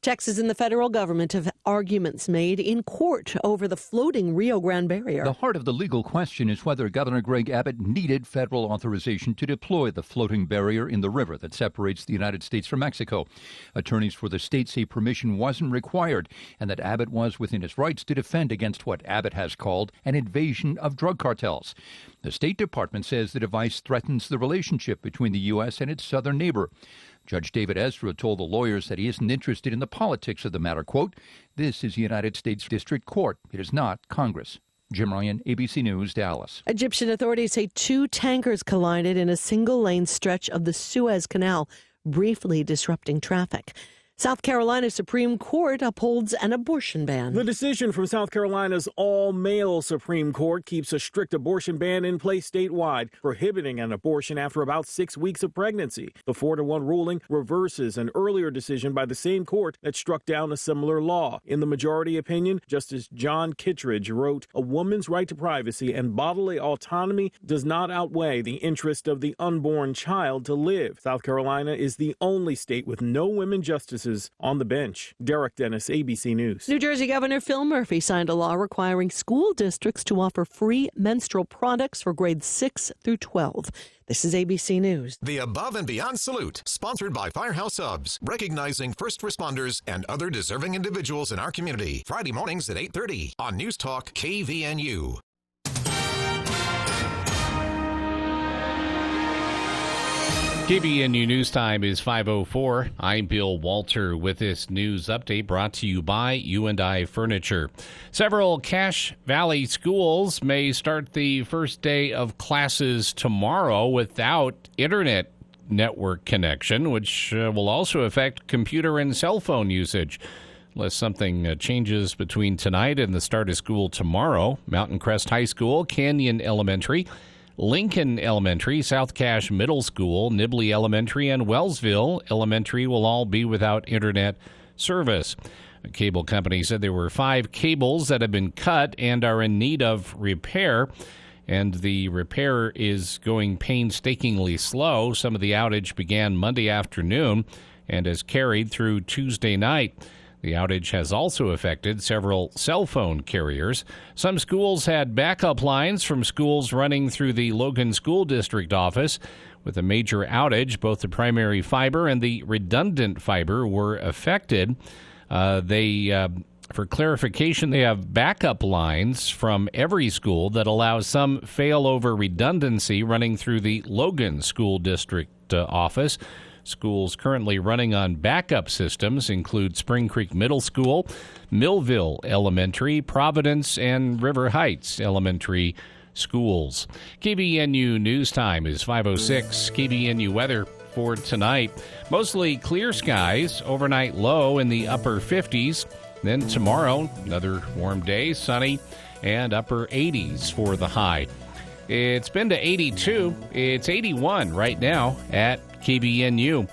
Texas and the federal government have arguments made in court over the floating Rio Grande barrier. The heart of the legal question is whether Governor Greg Abbott needed federal authorization to deploy the floating barrier in the river that separates the United States from Mexico. Attorneys for the state say permission wasn't required and that Abbott was within his rights to defend against what Abbott has called an invasion of drug cartels. The State Department says the device threatens the relationship between the U.S. and its southern neighbor. Judge David Ezra told the lawyers that he isn't interested in the politics of the matter. Quote, "This is the United States District Court. It is not Congress." Jim Ryan, ABC News, Dallas. Egyptian authorities say 2 tankers collided in a single-lane stretch of the Suez Canal, briefly disrupting traffic. South Carolina Supreme Court upholds an abortion ban. The decision from South Carolina's all-male Supreme Court keeps a strict abortion ban in place statewide, prohibiting an abortion after about 6 weeks of pregnancy. The 4-1 ruling reverses an earlier decision by the same court that struck down a similar law. In the majority opinion, Justice John Kittredge wrote, "A woman's right to privacy and bodily autonomy does not outweigh the interest of the unborn child to live." South Carolina is the only state with no women justices on the bench. Derek Dennis, ABC News. New Jersey Governor Phil Murphy signed a law requiring school districts to offer free menstrual products for grades 6 through 12. This is ABC News. The Above and Beyond Salute, sponsored by Firehouse Subs, recognizing first responders and other deserving individuals in our community. Friday mornings at 8:30 on News Talk KVNU. KVNU News Time is 5:04. I'm Bill Walter with this news update brought to you by U&I Furniture. Several Cache Valley schools may start the first day of classes tomorrow without internet network connection, which will also affect computer and cell phone usage. Unless something changes between tonight and the start of school tomorrow. Mountain Crest High School, Canyon Elementary, Lincoln Elementary, South Cache Middle School, Nibley Elementary, and Wellsville Elementary will all be without internet service. A cable company said there were 5 cables that have been cut and are in need of repair, and the repair is going painstakingly slow. Some of the outage began Monday afternoon and has carried through Tuesday night. The outage has also affected several cell phone carriers. Some schools had backup lines from schools running through the Logan School District office. With a major outage, both the primary fiber and the redundant fiber were affected. For clarification, they have backup lines from every school that allow some failover redundancy running through the Logan School District office. Schools currently running on backup systems include Spring Creek Middle School, Millville Elementary, Providence, and River Heights Elementary schools. KVNU News Time is 5:06. KVNU weather for tonight. Mostly clear skies, overnight low in the upper 50s. Then tomorrow, another warm day, sunny, and upper 80s for the high. It's been to 82. It's 81 right now at KVNU.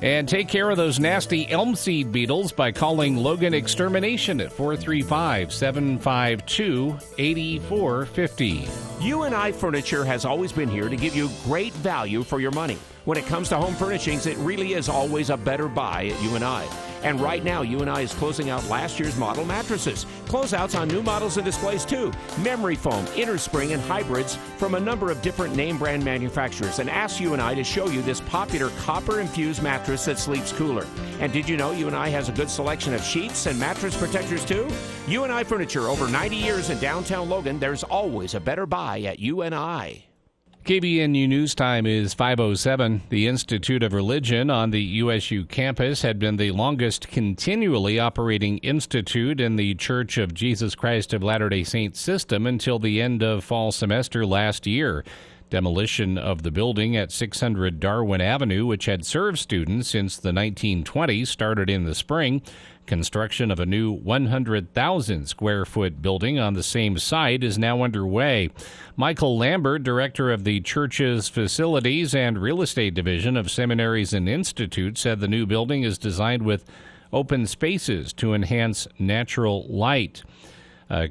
And take care of those nasty elm seed beetles by calling Logan Extermination at 435-752-8450. U&I Furniture has always been here to give you great value for your money. When it comes to home furnishings, it really is always a better buy at U&I. And right now, U&I is closing out last year's model mattresses. Closeouts on new models and displays, too. Memory foam, innerspring, and hybrids from a number of different name brand manufacturers. And ask U&I to show you this popular copper-infused mattress that sleeps cooler. And did you know U&I has a good selection of sheets and mattress protectors, too? U&I Furniture, over 90 years in downtown Logan. There's always a better buy at U&I. KVNU News Time is 5:07. The Institute of Religion on the USU campus had been the longest continually operating institute in the Church of Jesus Christ of Latter-day Saints system until the end of fall semester last year. Demolition of the building at 600 Darwin Avenue, which had served students since the 1920s, started in the spring. Construction of a new 100,000 square foot building on the same site is now underway. Michael Lambert, director of the church's facilities and real estate division of seminaries and institutes, said the new building is designed with open spaces to enhance natural light.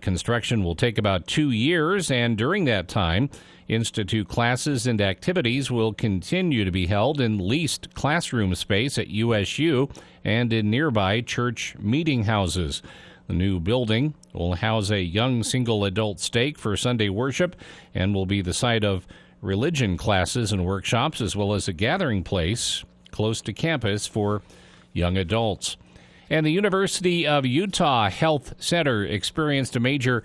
Construction will take about 2 years, and during that time, Institute classes and activities will continue to be held in leased classroom space at USU and in nearby church meeting houses. The new building will house a young single adult stake for Sunday worship and will be the site of religion classes and workshops, as well as a gathering place close to campus for young adults. And the University of Utah Health Center experienced a major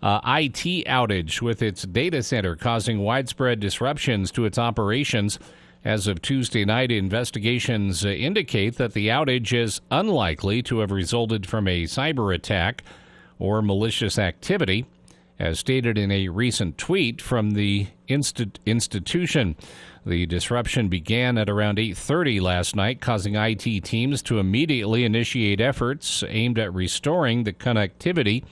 IT outage with its data center, causing widespread disruptions to its operations. As of Tuesday night, investigations indicate that the outage is unlikely to have resulted from a cyber attack or malicious activity, as stated in a recent tweet from the institution. The disruption began at around 8:30 last night, causing IT teams to immediately initiate efforts aimed at restoring the connectivity.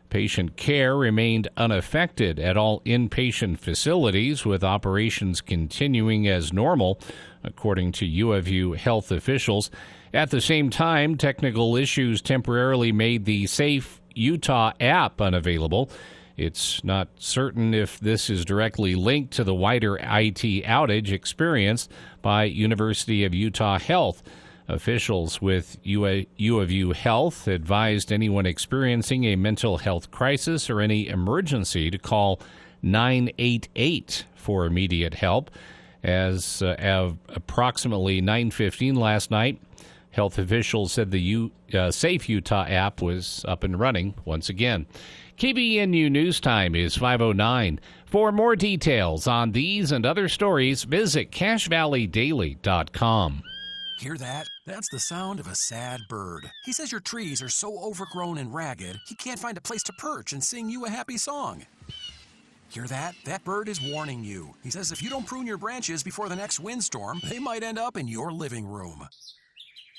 Patient care remained unaffected at all inpatient facilities, with operations continuing as normal, according to U of U health officials. At the same time, technical issues temporarily made the Safe Utah app unavailable. It's not certain if this is directly linked to the wider IT outage experienced by University of Utah Health. Officials with U of U Health advised anyone experiencing a mental health crisis or any emergency to call 988 for immediate help. As of approximately 9:15 last night, health officials said the Safe Utah app was up and running once again. KVNU News Time is 5:09. For more details on these and other stories, visit CacheValleyDaily.com. Hear that? That's the sound of a sad bird. He says your trees are so overgrown and ragged, he can't find a place to perch and sing you a happy song. Hear that? That bird is warning you. He says if you don't prune your branches before the next windstorm, they might end up in your living room.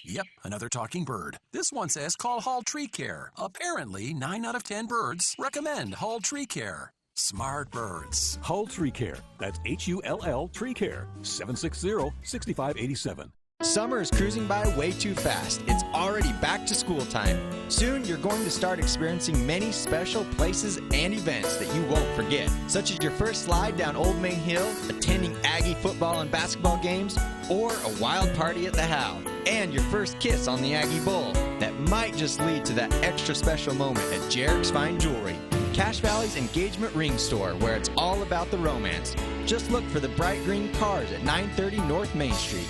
Yep, another talking bird. This one says call Hall Tree Care. Apparently, 9 out of 10 birds recommend Hall Tree Care. Smart birds. Hull Tree Care. That's HULL Tree Care. 760-6587. Summer is cruising by way too fast. It's already back to school time. Soon, you're going to start experiencing many special places and events that you won't forget, such as your first slide down Old Main Hill, attending Aggie football and basketball games, or a wild party at the How, and your first kiss on the Aggie Bowl. That might just lead to that extra special moment at Jarek's Fine Jewelry, Cache Valley's engagement ring store, where it's all about the romance. Just look for the bright green cars at 930 North Main Street.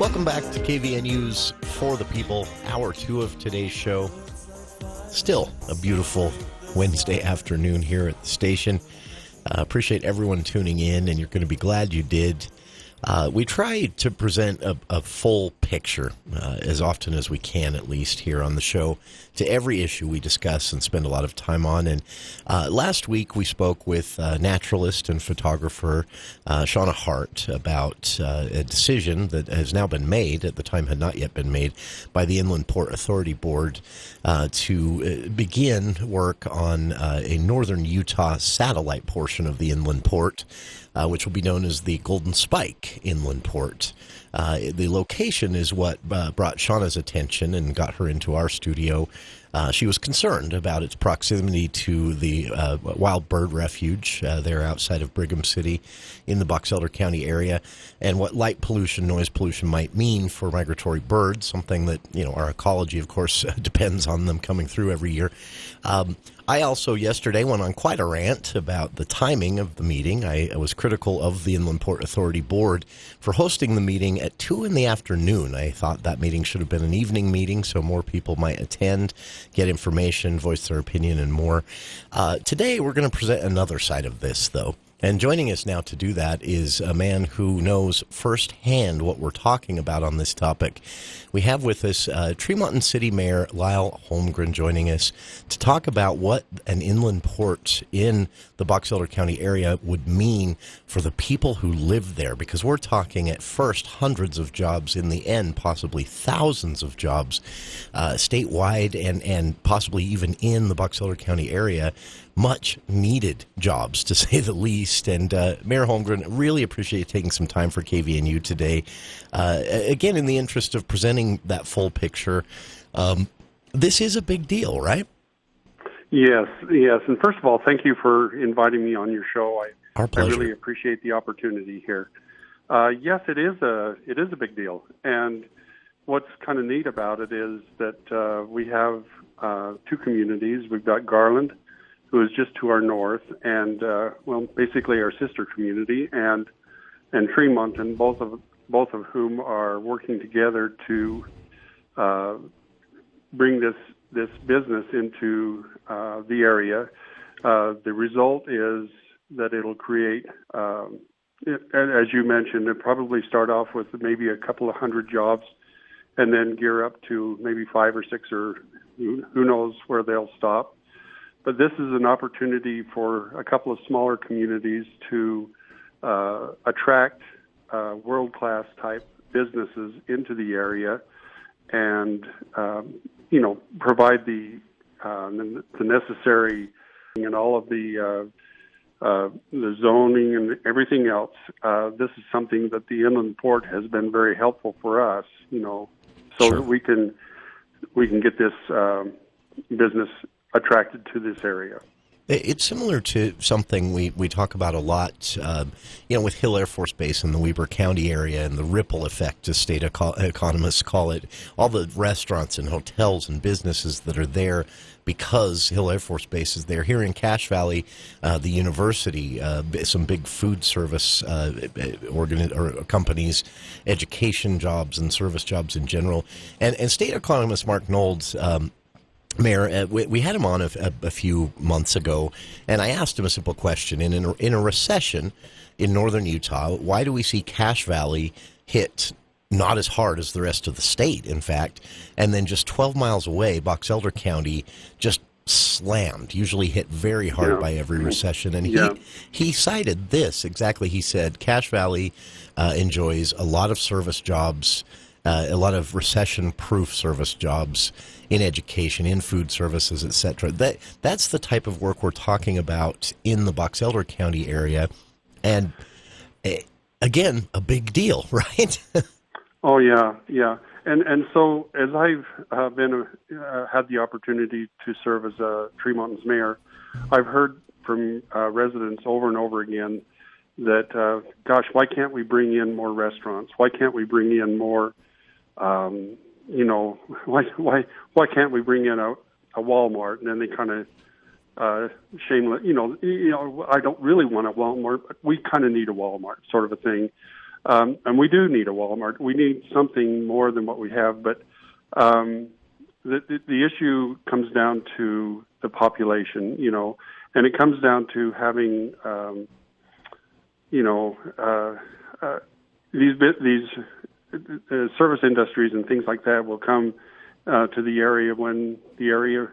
Welcome back to KVNU's For the People, Hour 2 of today's show. Still a beautiful Wednesday afternoon here at the station. Appreciate everyone tuning in, and you're going to be glad you did. We try to present a full picture as often as we can, at least here on the show, to every issue we discuss and spend a lot of time on. And last week we spoke with naturalist and photographer Shauna Hart about a decision that has now been made, at the time had not yet been made, by the Inland Port Authority Board to begin work on a northern Utah satellite portion of the inland port, which will be known as the Golden Spike Inland Port. The location is what brought Shauna's attention and got her into our studio. She was concerned about its proximity to the wild bird refuge there outside of Brigham City in the Box Elder County area, and what light pollution, noise pollution might mean for migratory birds, something that, you know, our ecology, of course, depends on them coming through every year. I also yesterday went on quite a rant about the timing of the meeting. I was critical of the Inland Port Authority Board for hosting the meeting at 2 in the afternoon. I thought that meeting should have been an evening meeting so more people might attend, get information, voice their opinion, and more. Today we're going to present another side of this, though. And joining us now to do that is a man who knows firsthand what we're talking about on this topic. We have with us Tremonton City Mayor Lyle Holmgren joining us to talk about what an inland port in the Box Elder County area would mean for the people who live there, because we're talking at first hundreds of jobs, in the end possibly thousands of jobs statewide and possibly even in the Box Elder County area. Much needed jobs, to say the least. least. And Mayor Holmgren, really appreciate you taking some time for KVNU today. Again, in the interest of presenting that full picture, this is a big deal, right? Yes. And first of all, thank you for inviting me on your show. Our pleasure. I really appreciate the opportunity here. Yes, it is a big deal. And what's kind of neat about it is that we have two communities. We've got Garland, who is just to our north, and basically our sister community, and Tremonton, both of whom are working together to bring this business into the area. The result is that it'll create, as you mentioned, it'll probably start off with maybe a couple of hundred jobs, and then gear up to maybe 5 or 6, or who knows where they'll stop. But this is an opportunity for a couple of smaller communities to attract world-class type businesses into the area, and provide the necessary and all of the zoning and everything else. This is something that the inland port has been very helpful for us, so that we can get this business attracted to this area. It's similar to something we talk about a lot, with Hill Air Force Base in the Weber County area, and the ripple effect, as state economists call it. All the restaurants and hotels and businesses that are there because Hill Air Force Base is there. Here in Cache Valley, the university, some big food service companies, education jobs and service jobs in general. And state economist Mark Knowles, Mayor, we had him on a few months ago, and I asked him a simple question. In a recession in northern Utah, why do we see Cache Valley hit not as hard as the rest of the state, in fact, and then just 12 miles away, Box Elder County just slammed, usually hit very hard by every recession? And he cited this exactly. He said Cache Valley enjoys a lot of service jobs, a lot of recession-proof service jobs in education, in food services, etc. That's the type of work we're talking about in the Box Elder County area, and again, a big deal, right? Oh yeah. And so as I've had the opportunity to serve as Tremonton's mayor, I've heard from residents over and over again that, gosh, why can't we bring in more restaurants? Why can't we bring in more? Why can't we bring in a Walmart? And then they kind of shameless, I don't really want a Walmart, but we kind of need a Walmart, sort of a thing. And we do need a Walmart. We need something more than what we have. But the issue comes down to the population, and it comes down to having, these service industries and things like that will come to the area when the area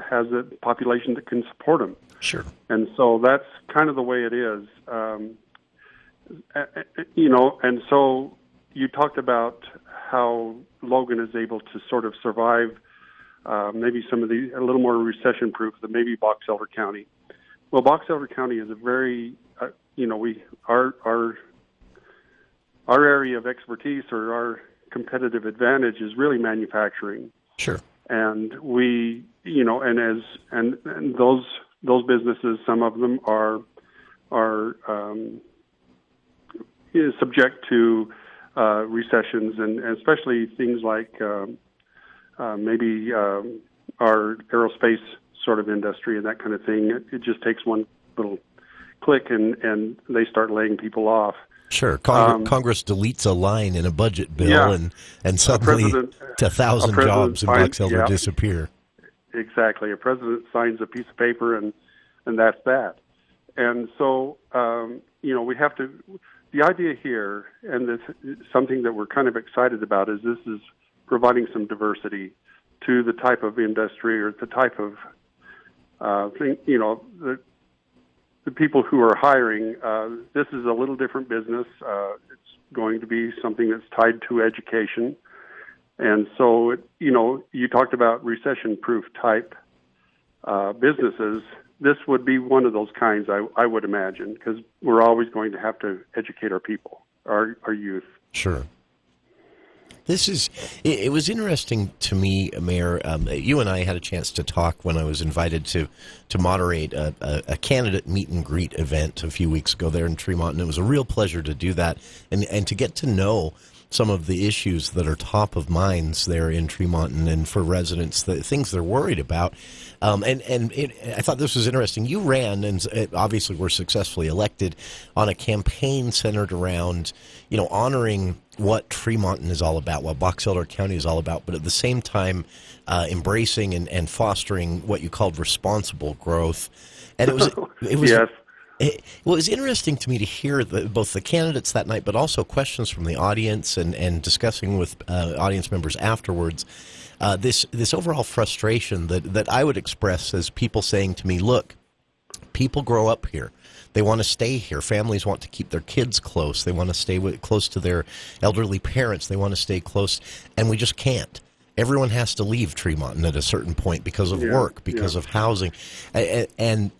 has a population that can support them. Sure. And so that's kind of the way it is. And so you talked about how Logan is able to sort of survive maybe some of a little more recession-proof than maybe Box Elder County. Well, Box Elder County is a very, our area of expertise, or our competitive advantage, is really manufacturing. Sure. And we, and those businesses, some of them are subject to recessions, and especially things like maybe our aerospace sort of industry and that kind of thing. It just takes one little click and they start laying people off. Sure. Congress deletes a line in a budget bill, and suddenly 1,000 jobs in Box Elder disappear. Exactly. A president signs a piece of paper, and that's that. And so, we have to. The idea here, and this something that we're kind of excited about, is this is providing some diversity to the type of industry or the type of thing. The people who are hiring. This is a little different business. It's going to be something that's tied to education, and so you talked about recession-proof type businesses. this would be one of those kinds, I would imagine, because we're always going to have to educate our people, our youth. Sure. It was interesting to me, Mayor. You and I had a chance to talk when I was invited to moderate a candidate meet and greet event a few weeks ago there in Tremonton. And it was a real pleasure to do that and to get to know some of the issues that are top of minds there in Tremonton and for residents, the things they're worried about. I thought this was interesting. You ran and obviously were successfully elected on a campaign centered around, honoring what Tremonton is all about, what Box Elder County is all about, but at the same time embracing and fostering what you called responsible growth. And it was yes. It was interesting to me to hear both the candidates that night, but also questions from the audience and discussing with audience members afterwards. This overall frustration that I would express as people saying to me, look, people grow up here. They want to stay here. Families want to keep their kids close. They want to stay close to their elderly parents. They want to stay close, and we just can't. Everyone has to leave Tremonton at a certain point because of work, because of housing. And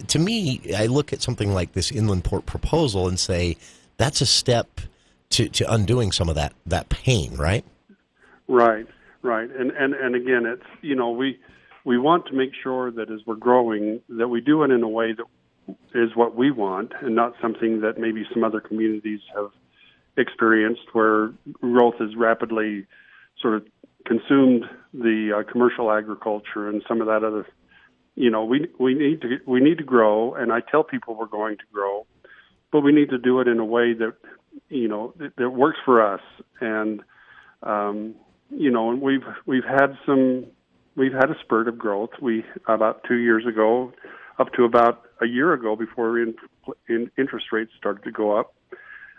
to me, I look at something like this inland port proposal and say, that's a step to undoing some of that pain, right? Right. And again, it's, we want to make sure that as we're growing, that we do it in a way that is what we want and not something that maybe some other communities have experienced where growth has rapidly sort of consumed the commercial agriculture and some of that other. We need to grow, and I tell people we're going to grow, but we need to do it in a way that that works for us. And and we've had a spurt of growth. We about 2 years ago, up to about a year ago, before interest rates started to go up,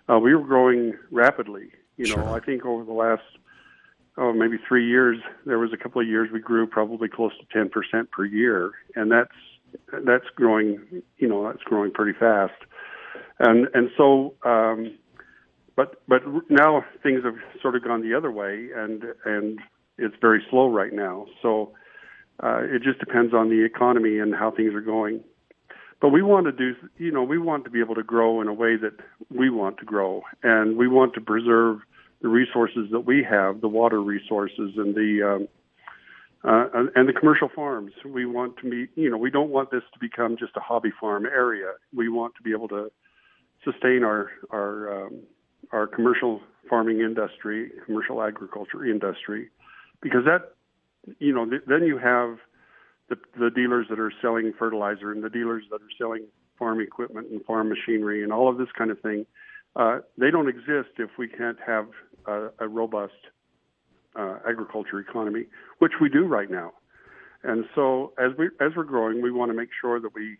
we were growing rapidly. I think over the last maybe 3 years, there was a couple of years we grew probably close to 10% per year, and that's growing. That's growing pretty fast, and so. But now things have sort of gone the other way, and it's very slow right now. So it just depends on the economy and how things are going. But we want to we want to be able to grow in a way that we want to grow, and we want to preserve the resources that we have, the water resources and the commercial farms. We want to be, we don't want this to become just a hobby farm area. We want to be able to sustain our commercial farming industry, commercial agriculture industry, because that, then you have the dealers that are selling fertilizer and the dealers that are selling farm equipment and farm machinery and all of this kind of thing. They don't exist if we can't have a robust agriculture economy, which we do right now. And so as we're growing, we want to make sure that we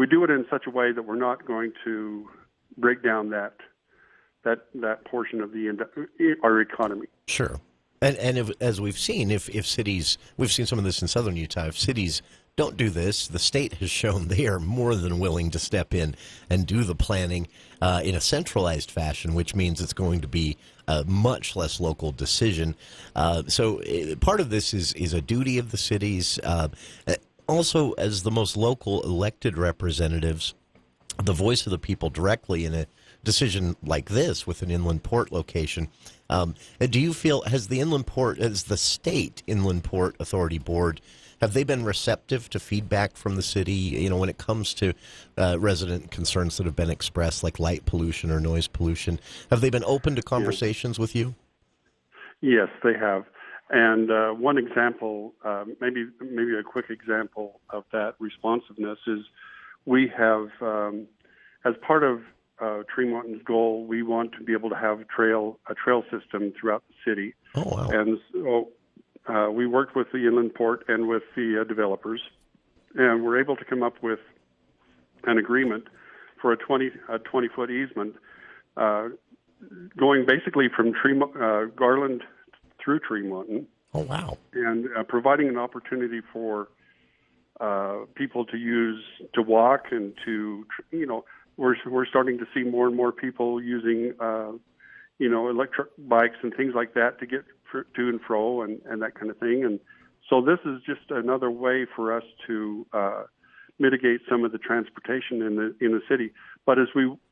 do it in such a way that we're not going to break down that portion of our economy. Sure. And as we've seen, if cities, we've seen some of this in southern Utah, if cities don't do this, the state has shown they are more than willing to step in and do the planning in a centralized fashion, which means it's going to be a much less local decision. So part of this is a duty of the cities. Also, as the most local elected representatives, the voice of the people directly in a decision like this with an inland port location. Do you feel, has the state inland port authority board, have they been receptive to feedback from the city, when it comes to resident concerns that have been expressed, like light pollution or noise pollution? Have they been open to conversations with you? Yes, they have. And one example, maybe a quick example of that responsiveness is we have, as part of Tremonton's goal, we want to be able to have a trail system throughout the city. Oh, wow. And so we worked with the inland port and with the developers, and we're able to come up with an agreement for a 20-foot easement going basically from Garland through Tremonton. Oh, wow. And providing an opportunity for people to walk and to, we're starting to see more and more people using, electric bikes and things like that to get to and fro and that kind of thing. And So this is just another way for us to mitigate some of the transportation in the city. But as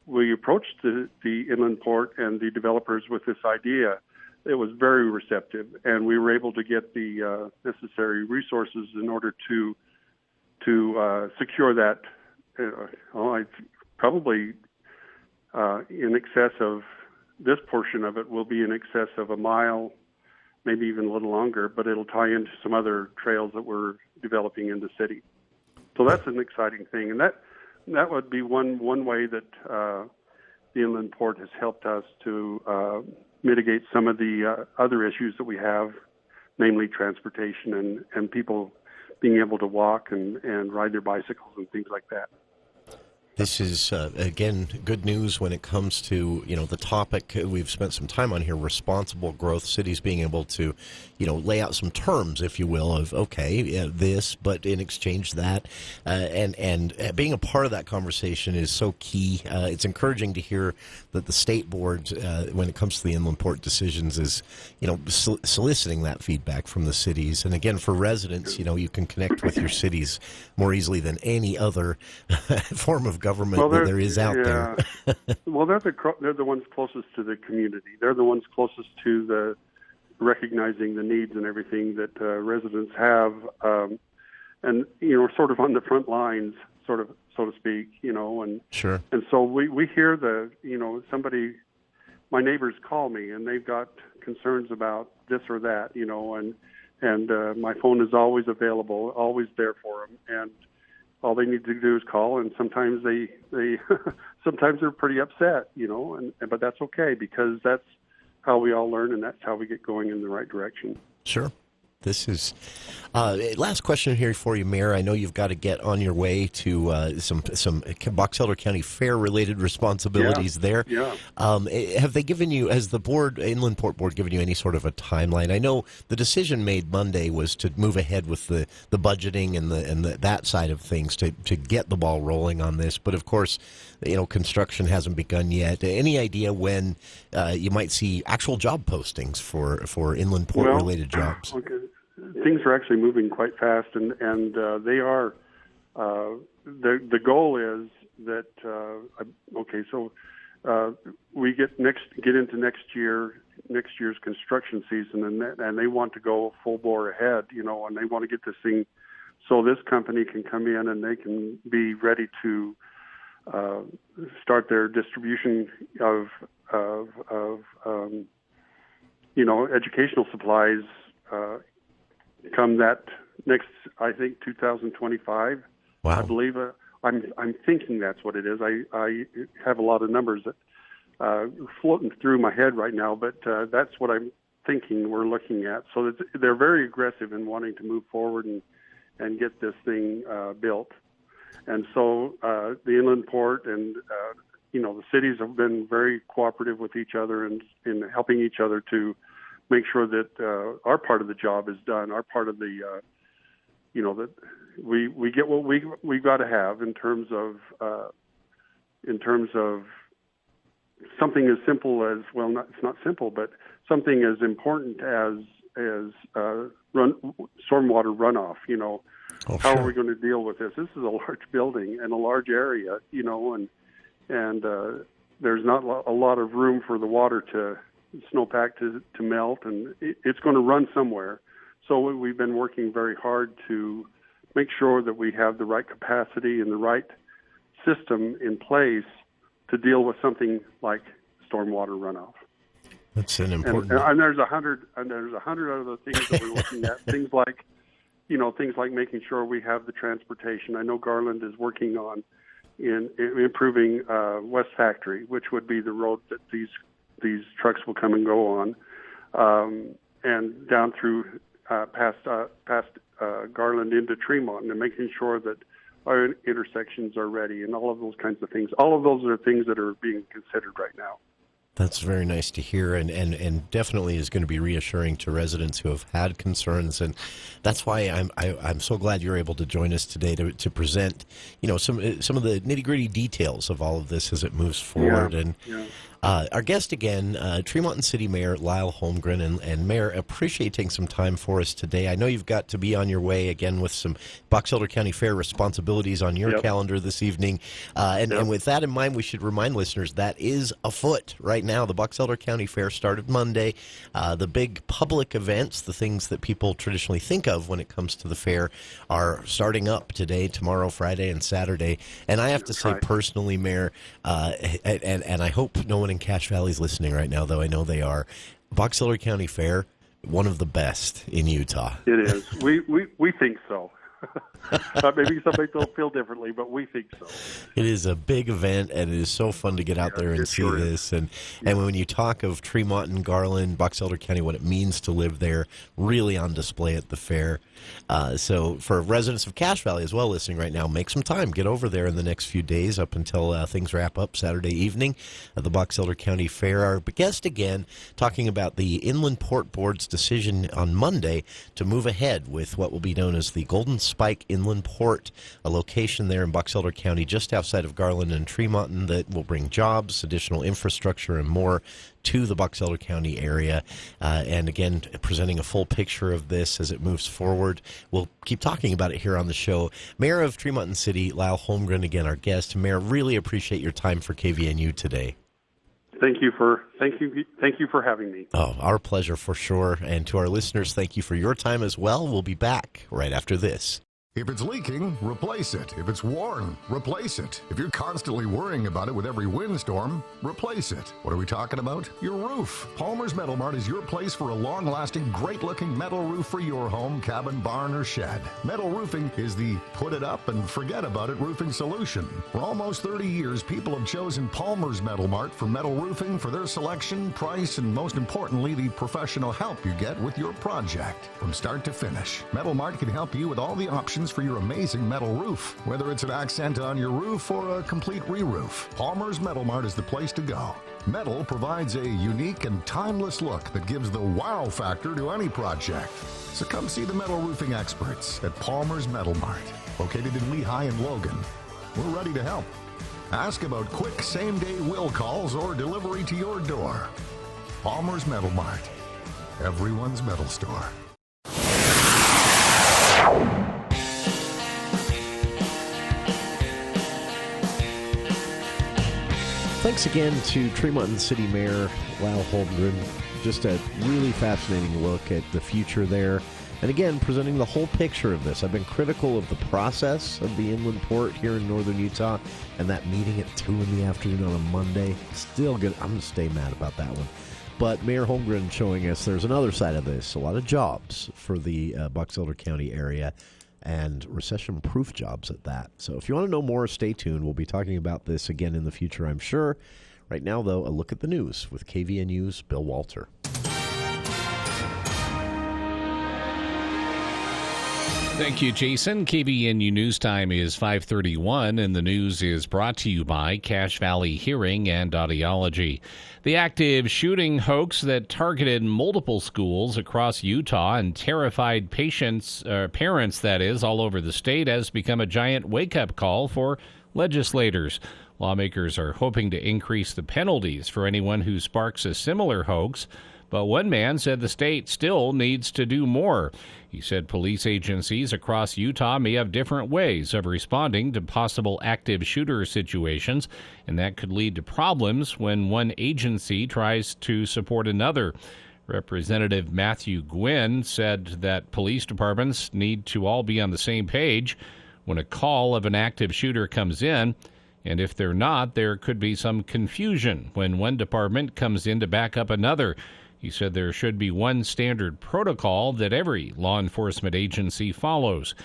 we approached the inland port and the developers with this idea, it was very receptive, and we were able to get the necessary resources in order to secure that. Probably in excess of this portion of it will be in excess of a mile, maybe even a little longer, but it'll tie into some other trails that we're developing in the city. So that's an exciting thing, and that would be one way that the inland port has helped us to mitigate some of the other issues that we have, namely transportation and people being able to walk and ride their bicycles and things like that. This is, again, good news when it comes to, the topic we've spent some time on here, responsible growth, cities being able to, lay out some terms, if you will, of, okay, this, but in exchange that, and being a part of that conversation is so key. It's encouraging to hear that the state board, when it comes to the inland port decisions, is, soliciting that feedback from the cities. And again, for residents, you can connect with your cities more easily than any other form of government that there is out there. Well, they're the ones closest to the community. They're the ones closest to the recognizing the needs and everything that residents have, and sort of on the front lines, sort of, so to speak. And sure. And so we hear my neighbors call me and they've got concerns about this or that, and my phone is always available, always there for them, and all they need to do is call, and sometimes they sometimes they're pretty upset, but that's okay, because that's how we all learn, and that's how we get going in the right direction. Sure. This is last question here for you, Mayor. I know you've got to get on your way to some Box Elder County Fair related responsibilities there. Yeah. Have they given you, has the board, Inland Port Board, given you any sort of a timeline? I know the decision made Monday was to move ahead with the budgeting and that side of things to get the ball rolling on this. But of course, construction hasn't begun yet. Any idea when you might see actual job postings for inland port related jobs? Okay. Things are actually moving quite fast, and they are. The goal is that we get into next year's construction season, and they want to go full bore ahead, and they want to get this thing so this company can come in and they can be ready to start their distribution of educational supplies. Come that next, I think, 2025. Wow. I believe I'm thinking that's what it is. I have a lot of numbers that floating through my head right now, but that's what I'm thinking we're looking at. So they're very aggressive in wanting to move forward and get this thing built. And so the inland port and the cities have been very cooperative with each other and in helping each other to make sure that our part of the job is done. Our part of the, that we get what we got to have in terms of something as simple as it's not simple, but something as important as stormwater runoff. How are we going to deal with this? This is a large building and a large area, and there's not a lot of room for the water to snowpack to melt, and it's going to run somewhere. So we've been working very hard to make sure that we have the right capacity and the right system in place to deal with something like stormwater runoff. That's an important. And there's 100 other things that we're looking at. Things like making sure we have the transportation. I know Garland is working on in improving West Factory, which would be the road that these trucks will come and go on, and down through past Garland into Tremonton, and making sure that our intersections are ready and all of those kinds of things. All of those are things that are being considered right now. That's very nice to hear, and definitely is going to be reassuring to residents who have had concerns, and that's why I'm so glad you're able to join us today to present some of the nitty-gritty details of all of this as it moves forward. Our guest again, Tremonton City Mayor Lyle Holmgren. And Mayor, appreciate taking some time for us today. I know you've got to be on your way again with some Box Elder County Fair responsibilities on your calendar this evening. And with that in mind, we should remind listeners that is afoot right now. The Box Elder County Fair started Monday. The big public events, the things that people traditionally think of when it comes to the fair, are starting up today, tomorrow, Friday, and Saturday. And I have to say personally, Mayor, and I hope no one in Cache Valley is listening right now, though I know they are. Box Elder County Fair, one of the best in Utah. It is. We think so. Maybe some people feel differently, but we think so. It is a big event, and it is so fun to get out there and see this. And when you talk of Tremonton, Garland, Box Elder County, what it means to live there, really on display at the fair. So for residents of Cache Valley as well listening right now, make some time. Get over there in the next few days up until things wrap up Saturday evening at the Box Elder County Fair. Our guest again talking about the Inland Port Board's decision on Monday to move ahead with what will be known as the Golden Spike Inland Port, a location there in Box Elder County just outside of Garland and Tremonton that will bring jobs, additional infrastructure, and more to the Box Elder County area. And again, presenting a full picture of this as it moves forward. We'll keep talking about it here on the show. Mayor of Tremonton City, Lyle Holmgren, again, our guest. Mayor, really appreciate your time for KVNU today. Thank you for having me. Oh, our pleasure for sure. And to our listeners, thank you for your time as well. We'll be back right after this. If it's leaking, replace it. If it's worn, replace it. If you're constantly worrying about it with every windstorm, replace it. What are we talking about? Your roof. Palmer's Metal Mart is your place for a long-lasting, great-looking metal roof for your home, cabin, barn, or shed. Metal roofing is the put-it-up-and-forget-about-it roofing solution. For almost 30 years, people have chosen Palmer's Metal Mart for metal roofing for their selection, price, and most importantly, the professional help you get with your project. From start to finish, Metal Mart can help you with all the options for your amazing metal roof. Whether it's an accent on your roof or a complete re-roof, Palmer's Metal Mart is the place to go. Metal provides a unique and timeless look that gives the wow factor to any project. So come see the metal roofing experts at Palmer's Metal Mart, located in Lehigh and Logan. We're ready to help. Ask about quick same-day will calls or delivery to your door. Palmer's Metal Mart, everyone's metal store. Thanks again to Tremonton City Mayor Lyle Holmgren. Just a really fascinating look at the future there. And again, presenting the whole picture of this. I've been critical of the process of the inland port here in northern Utah and that meeting at 2 in the afternoon on a Monday. Still good. I'm going to stay mad about that one. But Mayor Holmgren showing us there's another side of this. A lot of jobs for the Box Elder County area, and recession-proof jobs at that. So if you want to know more, stay tuned. We'll be talking about this again in the future, I'm sure. Right now, though, a look at the news with KVNU's Bill Walter. Thank you, Jason. KVNU News Time is 5:31, and the news is brought to you by Cache Valley Hearing and Audiology. The active shooting hoax that targeted multiple schools across Utah and terrified parents, that is, all over the state has become a giant wake-up call for legislators. Lawmakers are hoping to increase the penalties for anyone who sparks a similar hoax, but one man said the state still needs to do more. He said police agencies across Utah may have different ways of responding to possible active shooter situations, and that could lead to problems when one agency tries to support another. Representative Matthew Gwynn said that police departments need to all be on the same page when a call of an active shooter comes in, and if they're not, there could be some confusion when one department comes in to back up another. He said there should be one standard protocol that every law enforcement agency follows.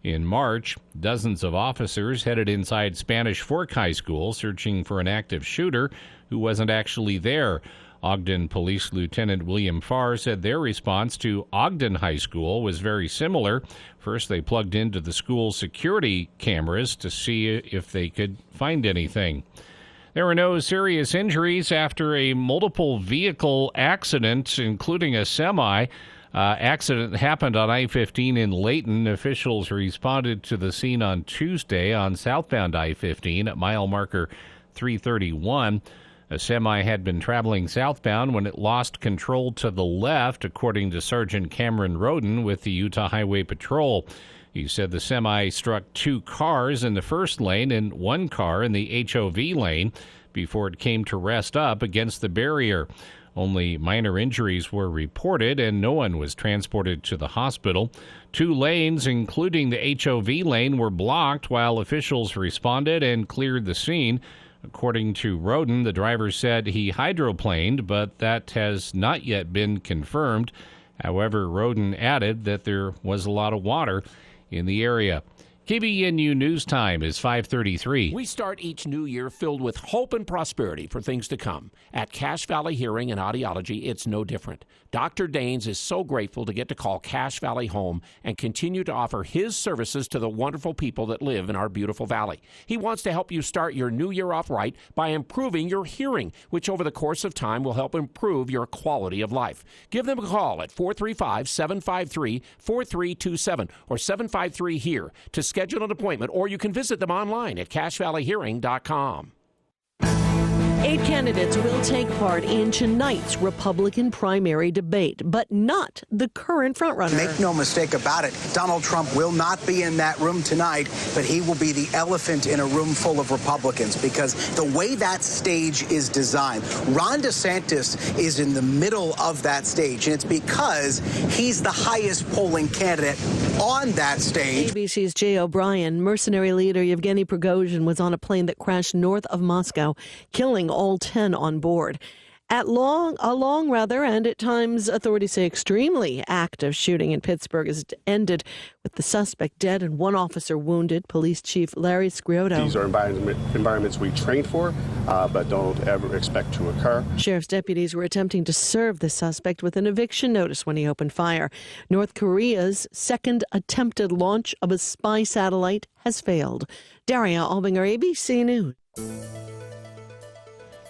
In March, dozens of officers headed inside Spanish Fork High School searching for an active shooter who wasn't actually there. Ogden Police Lieutenant William Farr said their response to Ogden High School was very similar. First, they plugged into the school's security cameras to see if they could find anything. There were no serious injuries after a multiple vehicle accident, including a semi. Accident happened on I-15 in Layton. Officials responded to the scene on Tuesday on southbound I-15 at mile marker 331. A semi had been traveling southbound when it lost control to the left, according to Sergeant Cameron Roden with the Utah Highway Patrol. He said the semi struck 2 cars in the first lane and 1 car in the HOV lane before it came to rest up against the barrier. Only minor injuries were reported, and no one was transported to the hospital. 2 lanes, including the HOV lane, were blocked while officials responded and cleared the scene. According to Roden, the driver said he hydroplaned, but that has not yet been confirmed. However, Roden added that there was a lot of water in the area. KBNU News Time is 5:33. We start each new year filled with hope and prosperity for things to come. At Cache Valley Hearing and Audiology, it's no different. Dr. Daines is so grateful to get to call Cache Valley home and continue to offer his services to the wonderful people that live in our beautiful valley. He wants to help you start your new year off right by improving your hearing, which over the course of time will help improve your quality of life. Give them a call at 435-753-4327 or 753-HERE to schedule an appointment, or you can visit them online at cachevalleyhearing.com. 8 candidates will take part in tonight's Republican primary debate, but not the current frontrunner. Make no mistake about it, Donald Trump will not be in that room tonight, but he will be the elephant in a room full of Republicans, because the way that stage is designed, Ron DeSantis is in the middle of that stage, and it's because he's the highest polling candidate on that stage. ABC's Jay O'Brien, mercenary leader Yevgeny Prigozhin was on a plane that crashed north of Moscow, killing all 10 on board. A long, and at times authorities say extremely active shooting in Pittsburgh has ended with the suspect dead and 1 officer wounded. Police Chief Larry Scriotto. These are environments we train for, but don't ever expect to occur. Sheriff's deputies were attempting to serve the suspect with an eviction notice when he opened fire. North Korea's second attempted launch of a spy satellite has failed. Daria Albinger, ABC News.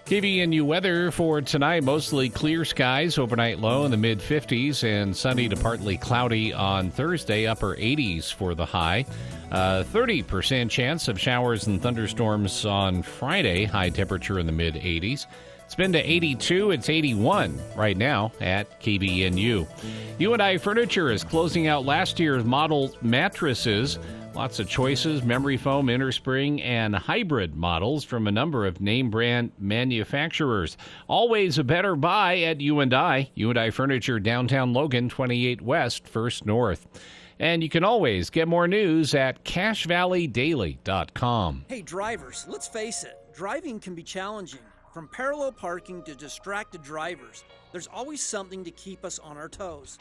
KVNU weather for tonight, mostly clear skies, overnight low in the mid-50s, and sunny to partly cloudy on Thursday, upper 80s for the high. 30% chance of showers and thunderstorms on Friday, high temperature in the mid-80s. It's been to 82, it's 81 right now at KVNU. U&I Furniture is closing out last year's model mattresses. Lots of choices, memory foam, innerspring, and hybrid models from a number of name brand manufacturers. Always a better buy at U&I. U&I Furniture, downtown Logan, 28 West, 1st North. And you can always get more news at CacheValleyDaily.com. Hey, drivers, let's face it. Driving can be challenging. From parallel parking to distracted drivers, there's always something to keep us on our toes.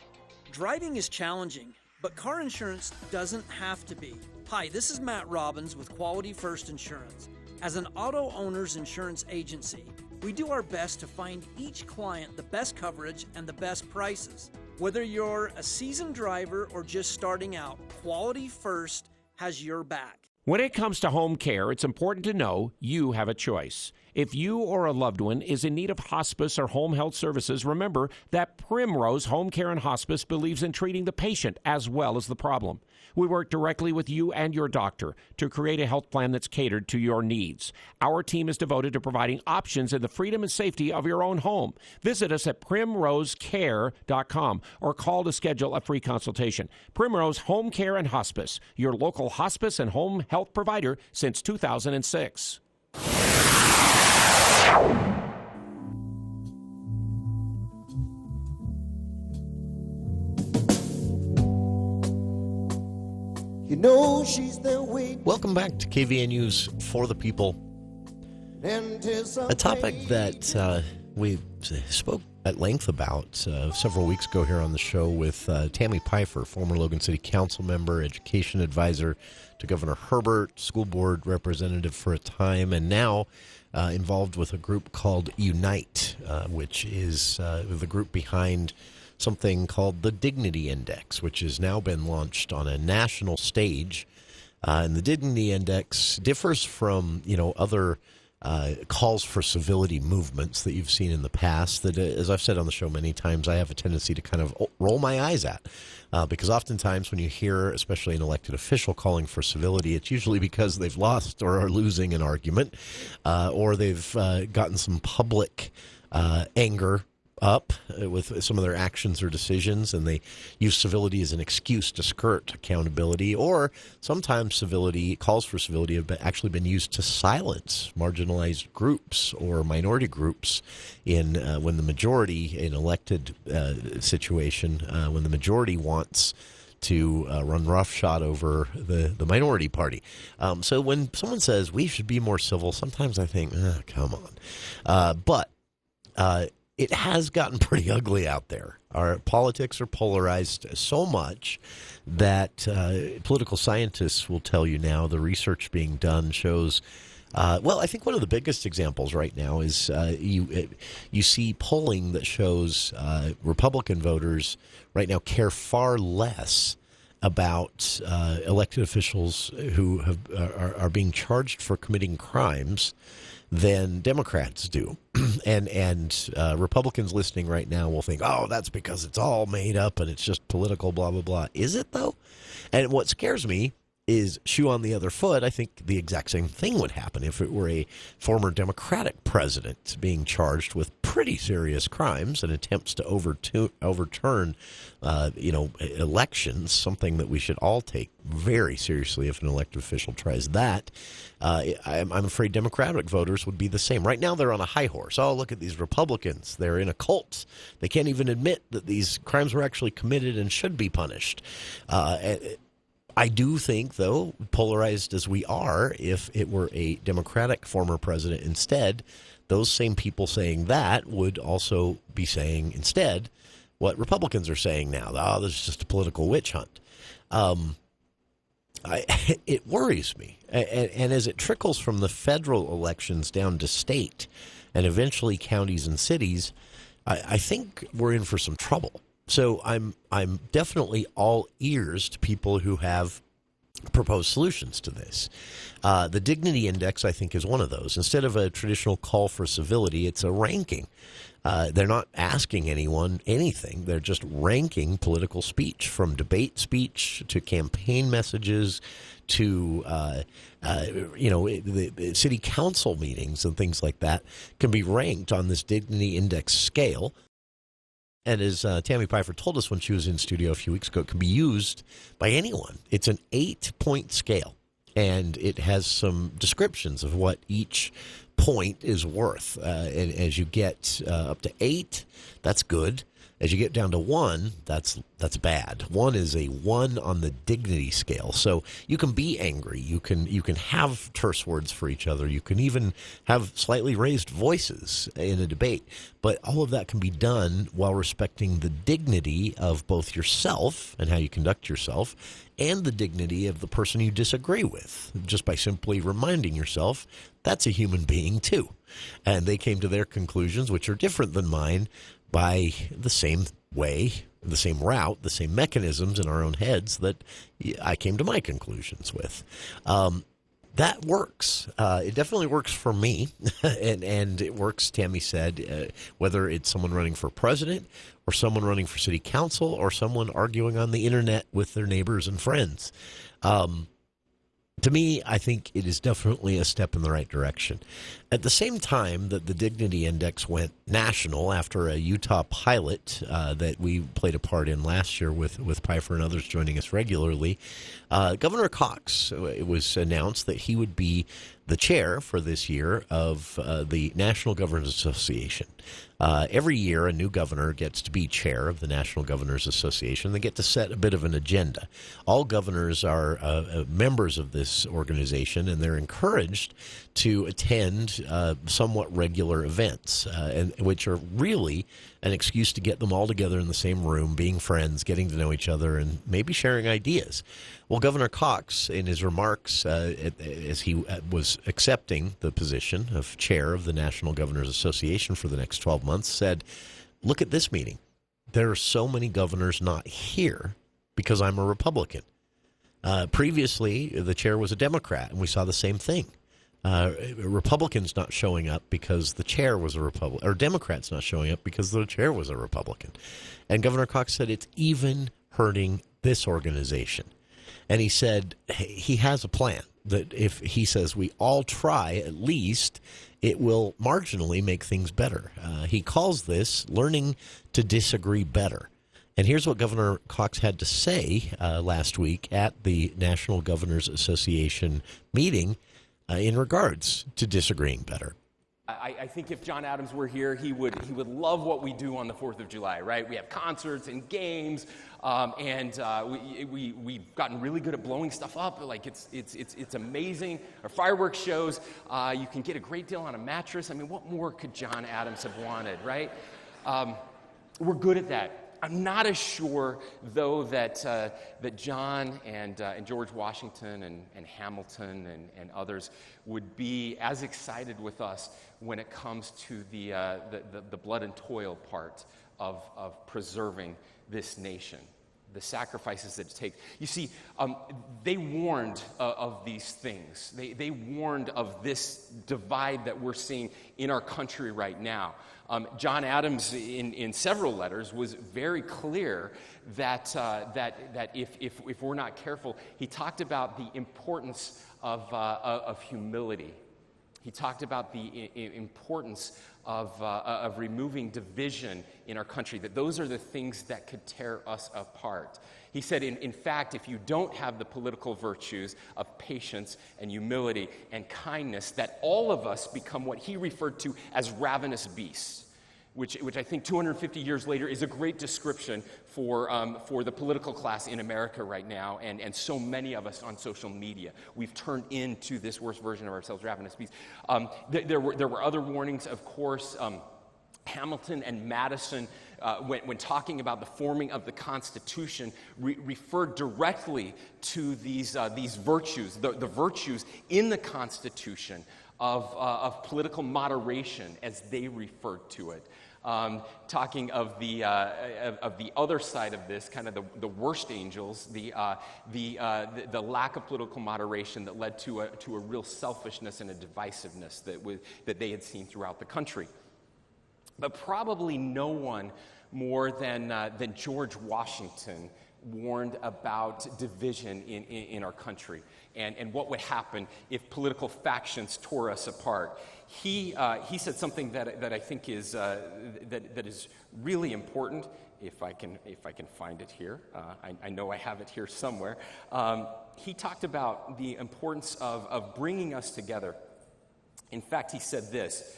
Driving is challenging, but car insurance doesn't have to be. Hi, this is Matt Robbins with Quality First Insurance. As an auto owner's insurance agency, we do our best to find each client the best coverage and the best prices. Whether you're a seasoned driver or just starting out, Quality First has your back. When it comes to home care, it's important to know you have a choice. If you or a loved one is in need of hospice or home health services, remember that Primrose Home Care and Hospice believes in treating the patient as well as the problem. We work directly with you and your doctor to create a health plan that's catered to your needs. Our team is devoted to providing options in the freedom and safety of your own home. Visit us at primrosecare.com or call to schedule a free consultation. Primrose Home Care and Hospice, your local hospice and home health provider since 2006. You know she's there waiting. Welcome back to KVNU's For the People. A topic that we spoke at length about several weeks ago here on the show with Tammy Pfeiffer, former Logan City Council member, education advisor to Governor Herbert, school board representative for a time, and now involved with a group called Unite, which is the group behind something called the Dignity Index, which has now been launched on a national stage. And the Dignity Index differs from, other calls for civility movements that you've seen in the past that, as I've said on the show many times, I have a tendency to kind of roll my eyes at. Because oftentimes when you hear, especially an elected official calling for civility, it's usually because they've lost or are losing an argument, or they've gotten some public anger up with some of their actions or decisions, and they use civility as an excuse to skirt accountability. Or sometimes calls for civility have actually been used to silence marginalized groups or minority groups in when the majority, in elected situation, when the majority wants to run roughshod over the minority party. So when someone says we should be more civil, sometimes I think, come on. But it has gotten pretty ugly out there. Our politics are polarized so much that political scientists will tell you now, the research being done shows, I think one of the biggest examples right now is you see polling that shows Republican voters right now care far less about elected officials who are being charged for committing crimes than Democrats do. and Republicans listening right now will think, oh, that's because it's all made up and it's just political, blah, blah, blah. Is it, though? And what scares me is, shoe on the other foot, I think the exact same thing would happen if it were a former Democratic president being charged with pretty serious crimes and attempts to overturn elections, something that we should all take very seriously if an elected official tries that. I'm afraid Democratic voters would be the same. Right now they're on a high horse. Oh, look at these Republicans. They're in a cult. They can't even admit that these crimes were actually committed and should be punished. I do think, though, polarized as we are, if it were a Democratic former president instead, those same people saying that would also be saying instead what Republicans are saying now. Oh, this is just a political witch hunt. It worries me. And as it trickles from the federal elections down to state and eventually counties and cities, I think we're in for some trouble. So I'm definitely all ears to people who have proposed solutions to this. The Dignity Index, I think, is one of those. Instead of a traditional call for civility, it's a ranking. They're not asking anyone anything. They're just ranking political speech, from debate speech to campaign messages to the city council meetings and things like that can be ranked on this Dignity Index scale. And as Tammy Pfeiffer told us when she was in studio a few weeks ago, it can be used by anyone. It's an 8-point scale, and it has some descriptions of what each point is worth. And as you get up to 8, that's good. As you get down to 1, that's bad. 1 is a 1 on the dignity scale. So you can be angry. You can have terse words for each other. You can even have slightly raised voices in a debate. But all of that can be done while respecting the dignity of both yourself and how you conduct yourself, and the dignity of the person you disagree with, just by simply reminding yourself that's a human being too. And they came to their conclusions, which are different than mine, by the same way, the same route, the same mechanisms in our own heads that I came to my conclusions with. That works. It definitely works for me, and it works, Tammy said, whether it's someone running for president or someone running for city council or someone arguing on the internet with their neighbors and friends. To me, I think it is definitely a step in the right direction. At the same time that the Dignity Index went national after a Utah pilot that we played a part in last year with Pfeiffer and others joining us regularly, Governor Cox, it was announced that he would be the chair for this year of the National Governors Association. Every year, a new governor gets to be chair of the National Governors Association. They get to set a bit of an agenda. All governors are members of this organization, and they're encouraged to attend somewhat regular events, and which are really an excuse to get them all together in the same room, being friends, getting to know each other, and maybe sharing ideas. Well, Governor Cox, in his remarks as he was accepting the position of chair of the National Governors Association for the next 12 months, said, look at this meeting. There are so many governors not here because I'm a Republican. Previously, the chair was a Democrat, and we saw the same thing. Republicans not showing up because the chair was a Republican, or Democrats not showing up because the chair was a Republican. And Governor Cox said it's even hurting this organization. And he said he has a plan that if he says we all try, at least it will marginally make things better. He calls this learning to disagree better. And here's what Governor Cox had to say last week at the National Governors Association meeting in regards to disagreeing better. I think if John Adams were here, he would love what we do on the 4th of July, right? We have concerts and games, and we've gotten really good at blowing stuff up. Like it's amazing. Our fireworks shows, you can get a great deal on a mattress. I mean, what more could John Adams have wanted, right? We're good at that. I'm not as sure, though, that John and George Washington and Hamilton and others would be as excited with us when it comes to the blood and toil part of preserving this nation, the sacrifices that it takes. You see, they warned of these things. They warned of this divide that we're seeing in our country right now. John Adams, in several letters, was very clear that if we're not careful, he talked about the importance of humility. He talked about the importance of removing division in our country, that those are the things that could tear us apart. He said, in fact, if you don't have the political virtues of patience and humility and kindness, that all of us become what he referred to as ravenous beasts, which I think 250 years later is a great description for the political class in America right now, and so many of us on social media. We've turned into this worst version of ourselves, ravenous beasts. There were other warnings, of course. Hamilton and Madison, when talking about the forming of the Constitution, referred directly to these virtues, the virtues in the Constitution of political moderation, as they referred to it. Talking of the other side of this, kind of the worst angels, the lack of political moderation that led to a real selfishness and a divisiveness that they had seen throughout the country. But probably no one more than George Washington warned about division in our country and what would happen if political factions tore us apart. He said something that I think is that is really important. If I can find it here, I know I have it here somewhere. He talked about the importance of bringing us together. In fact, he said this.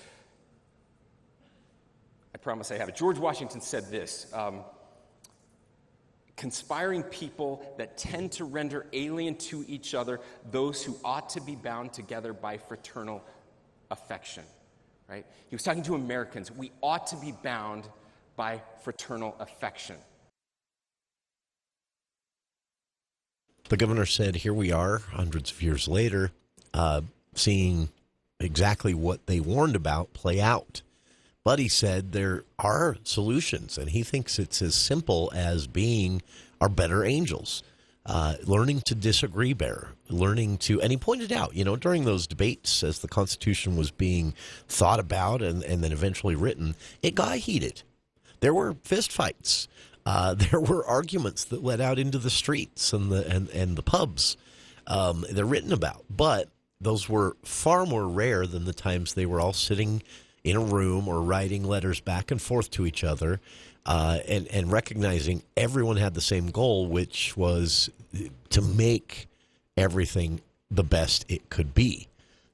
I promise I have it. George Washington said this. Conspiring people that tend to render alien to each other those who ought to be bound together by fraternal affection. Right? He was talking to Americans. We ought to be bound by fraternal affection. The governor said, here we are, hundreds of years later, seeing exactly what they warned about play out. But he said there are solutions, and he thinks it's as simple as being our better angels, learning to disagree better, learning to, and he pointed out, during those debates as the Constitution was being thought about and then eventually written, it got heated. There were fistfights. There were arguments that led out into the streets and the pubs. They're written about, but those were far more rare than the times they were all sitting in a room or writing letters back and forth to each other, and recognizing everyone had the same goal, which was to make everything the best it could be.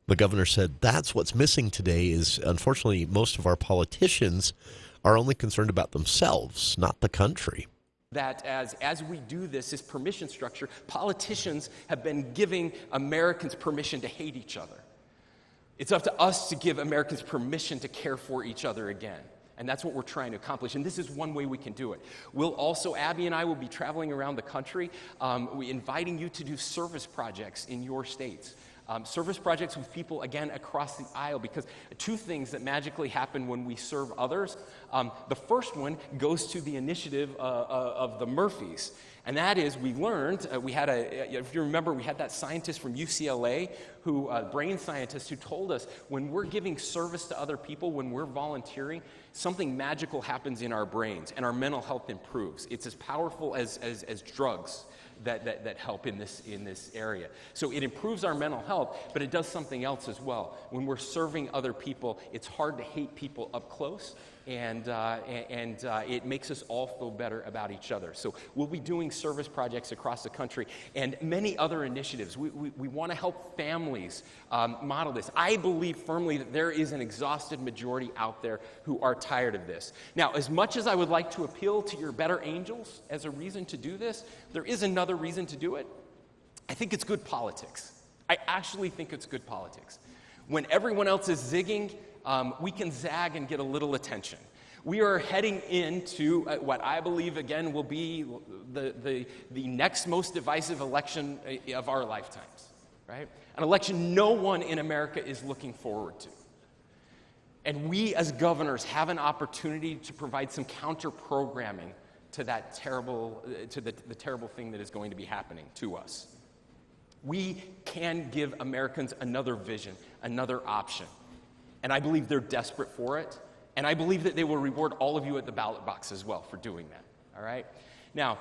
The governor said that's what's missing today is, unfortunately, most of our politicians are only concerned about themselves, not the country. That as we do this permission structure, politicians have been giving Americans permission to hate each other. It's up to us to give Americans permission to care for each other again. And that's what we're trying to accomplish. And this is one way we can do it. We'll also, Abby and I will be traveling around the country, inviting you to do service projects in your states. Service projects with people, again, across the aisle, because two things that magically happen when we serve others. The first one goes to the initiative of the Murphys. And that is, we learned, if you remember, we had that scientist from UCLA, brain scientist, who told us when we're giving service to other people, when we're volunteering, something magical happens in our brains and our mental health improves. It's as powerful as drugs that help in this area. So it improves our mental health, but it does something else as well. When we're serving other people, it's hard to hate people up close, and it makes us all feel better about each other. So we'll be doing service projects across the country and many other initiatives. We want to help families model this. I believe firmly that there is an exhausted majority out there who are tired of this. Now, as much as I would like to appeal to your better angels as a reason to do this, there is another reason to do it. I think it's good politics. I actually think it's good politics. When everyone else is zigging, we can zag and get a little attention. We are heading into what I believe, again, will be the next most divisive election of our lifetimes, right? An election no one in America is looking forward to. And we as governors have an opportunity to provide some counter-programming to that terrible, the terrible thing that is going to be happening to us. We can give Americans another vision, another option. And I believe they're desperate for it. And I believe that they will reward all of you at the ballot box as well for doing that. All right? Now,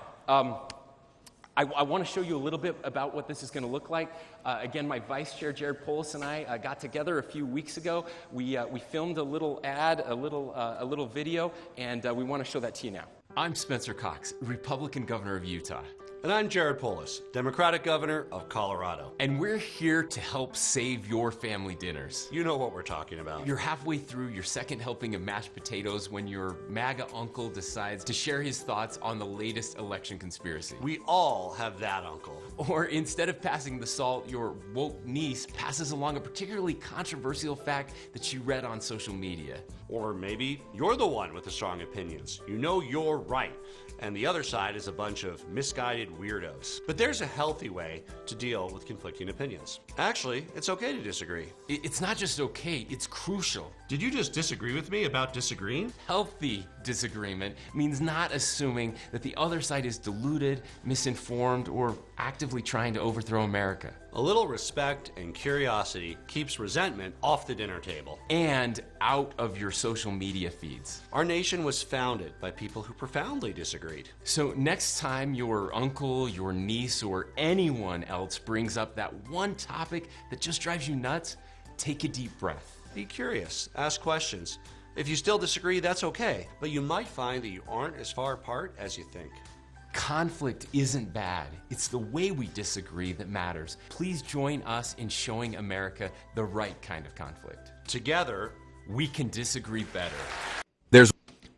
I want to show you a little bit about what this is going to look like. Again, my vice chair, Jared Polis, and I got together a few weeks ago. We filmed a little ad, a little video, and we want to show that to you now. I'm Spencer Cox, Republican governor of Utah. And I'm Jared Polis, Democratic governor of Colorado. And we're here to help save your family dinners. You know what we're talking about. You're halfway through your second helping of mashed potatoes when your MAGA uncle decides to share his thoughts on the latest election conspiracy. We all have that uncle. Or instead of passing the salt, your woke niece passes along a particularly controversial fact that she read on social media. Or maybe you're the one with the strong opinions. You know you're right. And the other side is a bunch of misguided weirdos. But there's a healthy way to deal with conflicting opinions. Actually, it's okay to disagree. It's not just okay, it's crucial. Did you just disagree with me about disagreeing? Healthy disagreement means not assuming that the other side is deluded, misinformed, or actively trying to overthrow America. A little respect and curiosity keeps resentment off the dinner table. And out of your social media feeds. Our nation was founded by people who profoundly disagreed. So next time your uncle, your niece, or anyone else brings up that one topic that just drives you nuts, take a deep breath. Be curious, ask questions. If you still disagree, that's okay, but you might find that you aren't as far apart as you think. Conflict isn't bad. It's the way we disagree that matters. Please join us in showing America the right kind of conflict. Together, we can disagree better.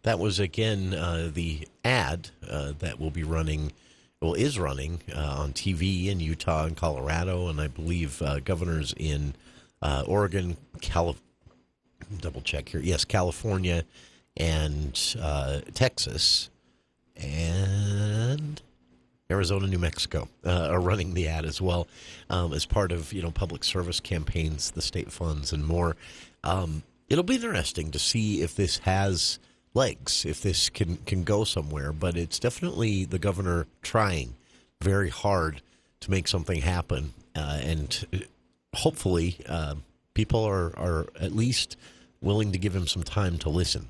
That was, again, the ad that will be running, is running on TV in Utah and Colorado, and I believe governors in Oregon, double check here. Yes, California and Texas and Arizona, New Mexico are running the ad as well as part of, public service campaigns, the state funds, and more. It'll be interesting to see if this has legs, if this can go somewhere, but it's definitely the governor trying very hard to make something happen, and hopefully people are at least willing to give him some time to listen,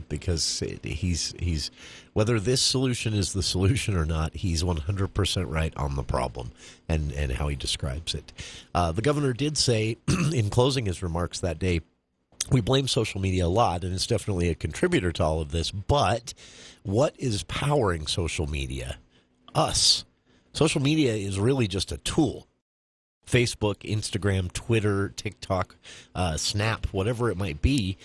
because he's whether this solution is the solution or not, he's 100% right on the problem and how he describes it. The governor did say in closing his remarks that day, we blame social media a lot, and it's definitely a contributor to all of this, but what is powering social media? Us. Social media is really just a tool. Facebook, Instagram, Twitter, TikTok, Snap, whatever it might be,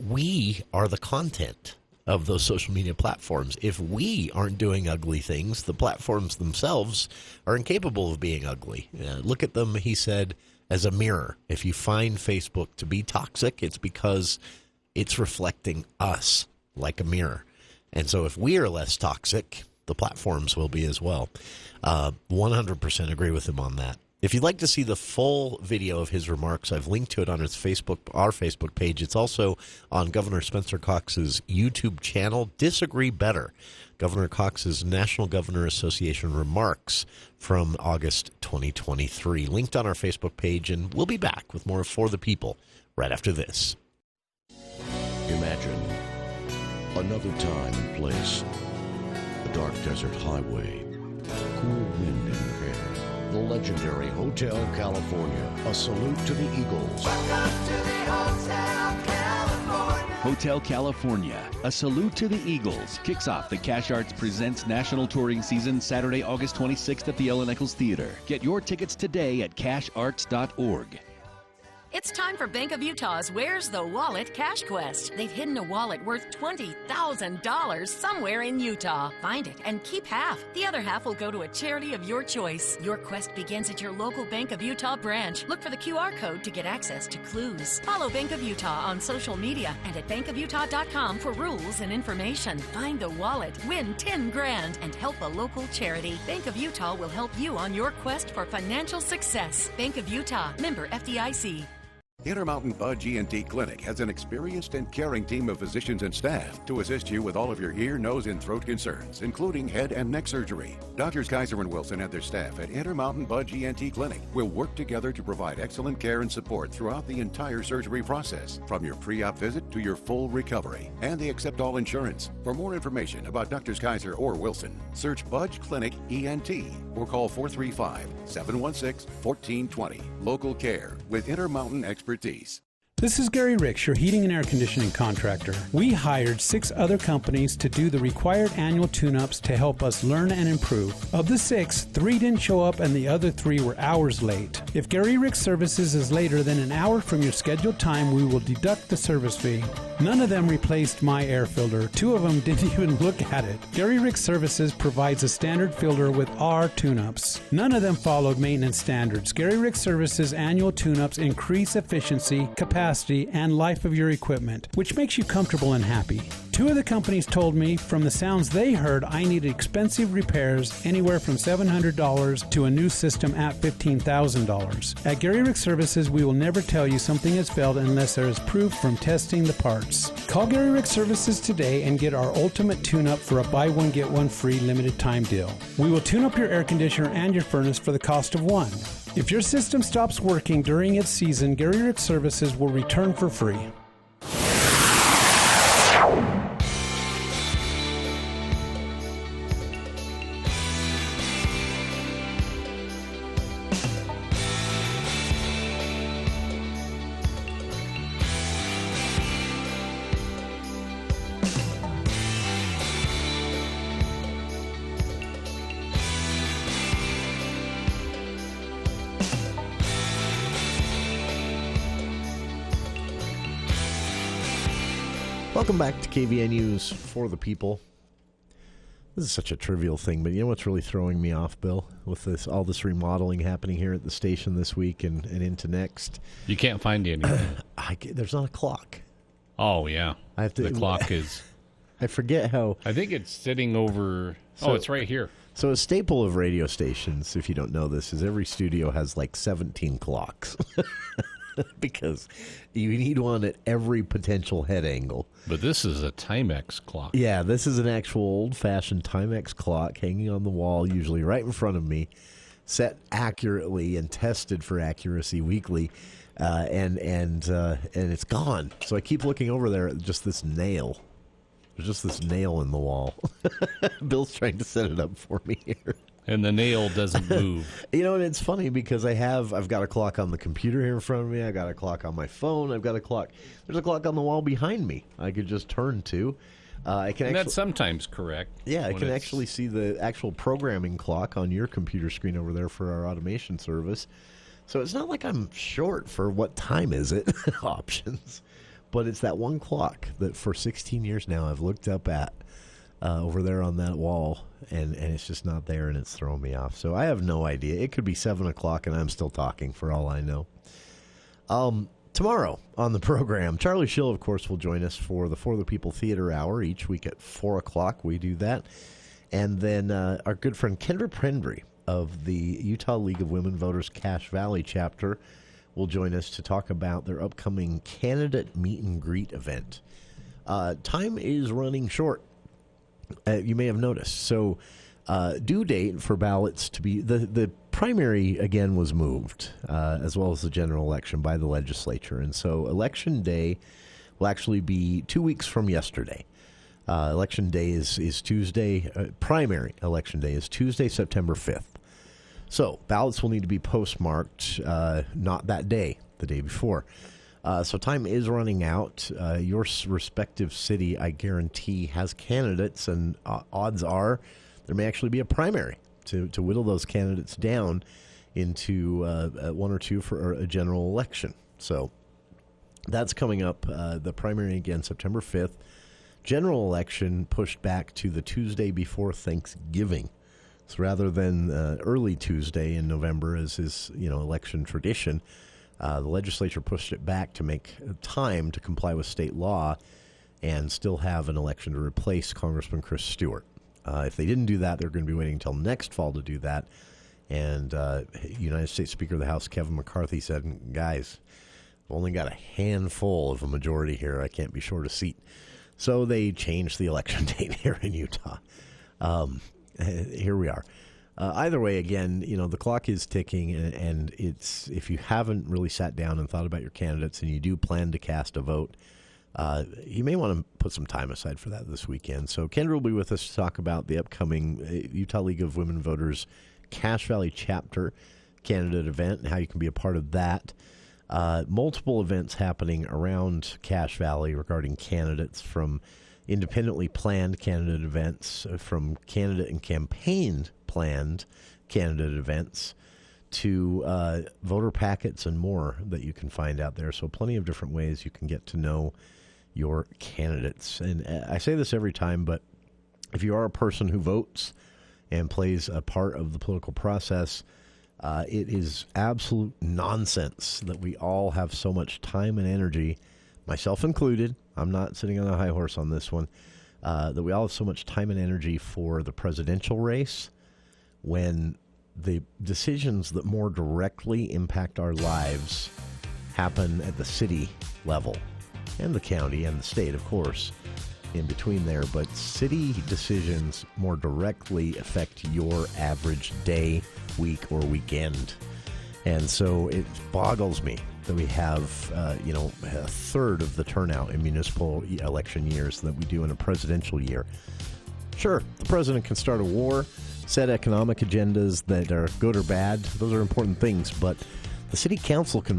we are the content of those social media platforms. If we aren't doing ugly things, the platforms themselves are incapable of being ugly. Look at them, he said, as a mirror. If you find Facebook to be toxic, it's because it's reflecting us like a mirror. And so if we are less toxic, the platforms will be as well. 100% agree with him on that. If you'd like to see the full video of his remarks, I've linked to it on our Facebook page. It's also on Governor Spencer Cox's YouTube channel, Disagree Better, Governor Cox's National Governor Association remarks from August 2023. Linked on our Facebook page, and we'll be back with more For the People right after this. Imagine another time and place, a dark desert highway, cool wind in your hair. The legendary Hotel California, a salute to the Eagles. Welcome to the Hotel California. Hotel California, a salute to the Eagles, kicks off the Cash Arts Presents National Touring Season Saturday, August 26th at the Ellen Eccles Theater. Get your tickets today at casharts.org. It's time for Bank of Utah's Where's the Wallet Cash Quest. They've hidden a wallet worth $20,000 somewhere in Utah. Find it and keep half. The other half will go to a charity of your choice. Your quest begins at your local Bank of Utah branch. Look for the QR code to get access to clues. Follow Bank of Utah on social media and at bankofutah.com for rules and information. Find the wallet, win $10,000, and help a local charity. Bank of Utah will help you on your quest for financial success. Bank of Utah, member FDIC. Intermountain Budge ENT Clinic has an experienced and caring team of physicians and staff to assist you with all of your ear, nose, and throat concerns, including head and neck surgery. Doctors Kaiser and Wilson and their staff at Intermountain Budge ENT Clinic will work together to provide excellent care and support throughout the entire surgery process, from your pre-op visit to your full recovery. And they accept all insurance. For more information about Doctors Kaiser or Wilson, search Budge Clinic ENT or call 435-716-1420. Local care with Intermountain expertise. This is Gary Ricks, your heating and air conditioning contractor. We hired 6 other companies to do the required annual tune-ups to help us learn and improve. Of the 6, 3 didn't show up and the other 3 were hours late. If Gary Ricks Services is later than an hour from your scheduled time, we will deduct the service fee. None of them replaced my air filter. 2 of them didn't even look at it. Gary Ricks Services provides a standard filter with our tune-ups. None of them followed maintenance standards. Gary Ricks Services annual tune-ups increase efficiency, capacity, and life of your equipment, which makes you comfortable and happy. 2 of the companies told me from the sounds they heard I needed expensive repairs anywhere from $700 to a new system at $15,000. At Gary Ricks Services, we will never tell you something has failed unless there is proof from testing the parts. Call Gary Ricks Services today and get our ultimate tune-up for a buy one get one free limited time deal. We will tune up your air conditioner and your furnace for the cost of one. If your system stops working during its season, Gary Ricks Services will return for free. Welcome back to KVNU's For the People. This is such a trivial thing, but you know what's really throwing me off, Bill, with all this remodeling happening here at the station this week and into next? You can't find anything. There's not a clock. Oh, yeah. The clock is... I forget how... I think it's sitting over... it's right here. So a staple of radio stations, if you don't know this, is every studio has like 17 clocks. Because you need one at every potential head angle. But this is a Timex clock. Yeah, this is an actual old-fashioned Timex clock hanging on the wall, usually right in front of me, set accurately and tested for accuracy weekly, and it's gone. So I keep looking over there at just this nail. There's just this nail in the wall. Bill's trying to set it up for me here. And the nail doesn't move. You know, and it's funny because I've got a clock on the computer here in front of me. I got a clock on my phone. I've got a clock. There's a clock on the wall behind me. I could just turn to. That's sometimes correct. Yeah, I can actually see the actual programming clock on your computer screen over there for our automation service. So it's not like I'm short for what time is it options. But it's that one clock that for 16 years now I've looked up at. Over there on that wall, and it's just not there, and it's throwing me off. So I have no idea. It could be 7 o'clock, and I'm still talking for all I know. Tomorrow on the program, Charlie Schill, of course, will join us for the For the People Theater Hour. Each week at 4 o'clock we do that. And then our good friend Kendra Prendry of the Utah League of Women Voters Cache Valley chapter will join us to talk about their upcoming candidate meet and greet event. Time is running short. You may have noticed. So due date for ballots to be, the primary, again, was moved, as well as the general election by the legislature. And so Election Day will actually be 2 weeks from yesterday. Election Day is Tuesday. Primary Election Day is Tuesday, September 5th. So ballots will need to be postmarked, not that day, the day before. So time is running out. Your respective city, I guarantee, has candidates, and odds are there may actually be a primary to whittle those candidates down into one or two for a general election. So that's coming up. The primary, again, September 5th. General election pushed back to the Tuesday before Thanksgiving. So rather than early Tuesday in November, as is election tradition, the legislature pushed it back to make time to comply with state law and still have an election to replace Congressman Chris Stewart. If they didn't do that, they're going to be waiting until next fall to do that. And United States Speaker of the House Kevin McCarthy said, guys, I've only got a handful of a majority here. I can't be short a seat. So they changed the election date here in Utah. Here we are. Either way, again, the clock is ticking, and it's, if you haven't really sat down and thought about your candidates and you do plan to cast a vote, you may want to put some time aside for that this weekend. So Kendra will be with us to talk about the upcoming Utah League of Women Voters Cache Valley Chapter candidate event and how you can be a part of that. Multiple events happening around Cache Valley regarding candidates, from independently planned candidate events, from candidate and campaign planned candidate events, to voter packets and more that you can find out there. So plenty of different ways you can get to know your candidates. And I say this every time, but if you are a person who votes and plays a part of the political process, it is absolute nonsense that we all have so much time and energy, myself included. I'm not sitting on a high horse on this one. That we all have so much time and energy for the presidential race when the decisions that more directly impact our lives happen at the city level and the county and the state, of course, in between there. But city decisions more directly affect your average day, week, or weekend. And so it boggles me that we have, a third of the turnout in municipal election years that we do in a presidential year. Sure, the president can start a war, set economic agendas that are good or bad. Those are important things, but the city council can